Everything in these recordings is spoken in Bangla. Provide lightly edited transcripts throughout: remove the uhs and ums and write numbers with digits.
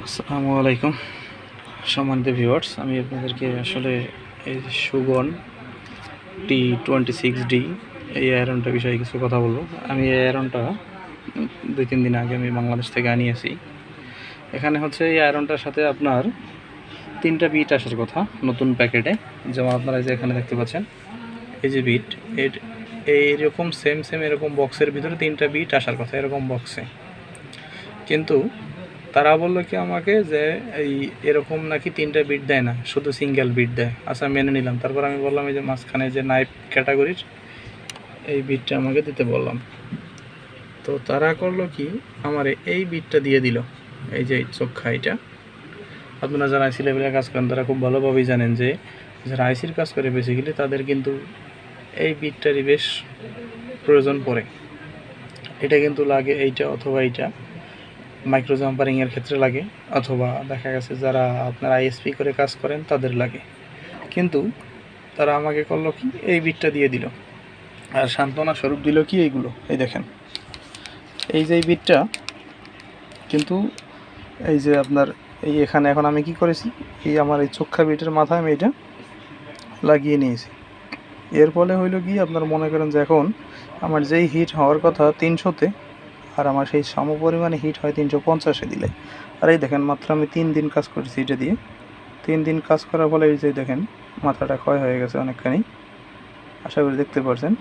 আসসালামু আলাইকুম সম্মানিত ভিউয়ার্স, আমি আপনাদেরকে আসলে এই সুগন T26D এই আয়রনটা বিষয়ে কিছু কথা বলবো। আমি এই আয়রনটা 2-3 দিন আগে আমি বাংলাদেশ থেকে আনিয়েছি। এখানে হচ্ছে এই আয়রনটার সাথে আপনার 3টা বিট আসার কথা নতুন প্যাকেটে, যেমন আপনারা যে এখানে দেখতে পাচ্ছেন এই যে বিট, এইরকম সেম এরকম বক্সের ভিতরে 3টা বিট আসার কথা এরকম বক্সে। কিন্তু তারা বললো কি আমাকে যে এরকম নাকি 3টা বিট দেয় না, শুধু সিঙ্গেল বিট দেয়। আচ্ছা, মেনে নিলাম। তারপর আমি বললাম এই যে মাঝখানে যে নাইফ ক্যাটাগরির এই বিটটা আমাকে দিতে বললাম। তো তারা করলো কি, আমার এই বিটটা দিয়ে দিল, এই যে চোখা। এটা আপনারা যারা আইসি লেভেলে কাজ করেন তারা খুব ভালোভাবেই জানেন যে যারা আইসির কাজ করে বেসিক্যালি তাদের কিন্তু এই বিটটারই বেশ প্রয়োজন পড়ে। এটা কিন্তু লাগে এইটা অথবা এইটা মাইক্রো জাম্পারিংয়ের ক্ষেত্রে লাগে, অথবা দেখা গেছে যারা আপনারা আইএসপি করে কাজ করেন তাদের লাগে। কিন্তু তারা আমাকে করলো কি, এই বিটটা দিয়ে দিল। আর সান্ত্বনা স্বরূপ দিল কি, এইগুলো এই দেখেন, এই যে এই বিটটা কিন্তু এই যে আপনার এই এখানে এখন আমি কি করেছি, এই আমার এই চোখা বিটের মাথায় আমি এটা লাগিয়ে নিয়েছি। এর ফলে হইল কি, আপনার মনে করেন যে এখন আমার যেই হিট হওয়ার কথা 300-তে, আর আমার সেই সমপরিমাণে হিট হয় 350-এ দিলে। আর এই দেখেন, মাত্র আমি 3 দিন কাজ করেছি এটা দিয়ে। 3 দিন কাজ করার ফলে এই যে দেখেন মাথাটা ক্ষয় হয়ে গেছে অনেকখানি, আশা করি দেখতে পারছেন।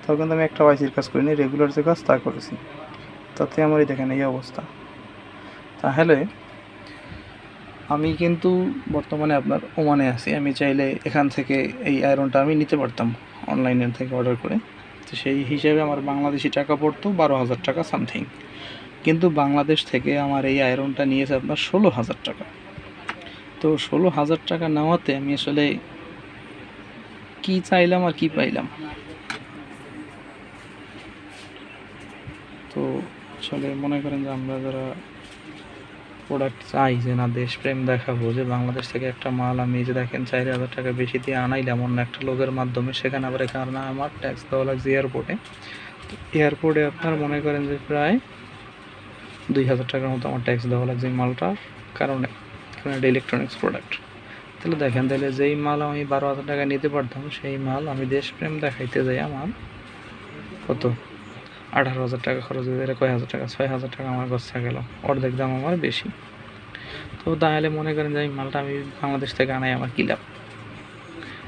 তাও কিন্তু আমি একটা আইসির কাজ করিনি, রেগুলার যে কাজ তা করেছি, তাতে আমার এই দেখেন এই অবস্থা। তাহলে আমি কিন্তু বর্তমানে আপনার ওমানে আছি। আমি চাইলে এখান থেকে এই আয়রনটা আমি নিতে পারতাম অনলাইনের থেকে অর্ডার করে। তো সেই হিসেবে আমার বাংলাদেশি টাকা পড়তো 12,000 টাকা সামথিং। কিন্তু বাংলাদেশ থেকে আমার এই আয়রনটা নিয়েছে আপনার 16,000 টাকা। তো 16,000 টাকা নেওয়াতে আমি আসলে কি চাইলাম আর কি পাইলাম। তো আসলে মনে করেন যে আমরা যারা প্রোডাক্ট চাই, যে না দেশপ্রেম দেখাবো, যে বাংলাদেশ থেকে একটা মাল আমি যে দেখেন 4,000 টাকা বেশি দিয়ে আনাইলাম অন্য একটা লোকের মাধ্যমে, সেখানে আবার এখানে আমার ট্যাক্স দেওয়া লাগছে এয়ারপোর্টে। এয়ারপোর্টে আপনার মনে করেন যে প্রায় 2,000 টাকার মতো আমার ট্যাক্স দেওয়া লাগছে এই মালটার কারণে, কারণ এটা ইলেকট্রনিক্স প্রোডাক্ট। তাহলে দেখেন, তাহলে যেই মাল আমি 12,000 টাকা নিতে পারতাম, সেই মাল আমি দেশপ্রেম দেখাইতে যাই আমার কত 18,000 টাকা খরচ হয়ে যায়। কয় হাজার টাকা, 6,000 টাকা আমার খরচা গেল, অর্ধেক দাম আমার বেশি। তো তাহলে মনে করেন যে এই মালটা আমি বাংলাদেশ থেকে আনাই আমার কী লাভ।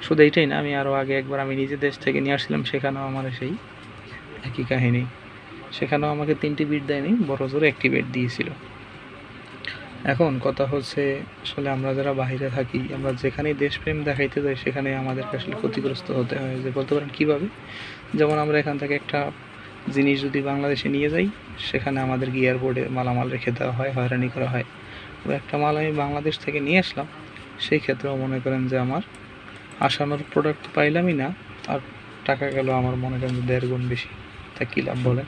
শুধু এইটাই না, আমি আরও আগে একবার আমি নিজে দেশ থেকে নিয়ে আসছিলাম, সেখানেও আমার সেই একই কাহিনী। সেখানেও আমাকে 3টি বিট দেয়নি, বড় জোরে 1টি বিট দিয়েছিল। এখন কথা হচ্ছে, আসলে আমরা যারা বাইরে থাকি, আমরা যেখানেই দেশপ্রেম দেখাইতে যাই সেখানে আমাদেরকে আসলে ক্ষতিগ্রস্ত হতে হয়। যে বলতে পারেন কীভাবে, যেমন আমরা এখান থেকে একটা জিনিস যদি বাংলাদেশে নিয়ে যাই, সেখানে আমাদেরকে এয়ারপোর্টে মালামাল রেখে দেওয়া হয়, হয়রানি করা হয়। একটা মাল আমি বাংলাদেশ থেকে নিয়ে আসলাম, সেই ক্ষেত্রেও মনে করেন যে আমার আসানোর প্রোডাক্ট পাইলামই না, আর টাকা গেল আমার মনে করেন যে 1.5 গুণ বেশি। তা কী লাভ বলেন?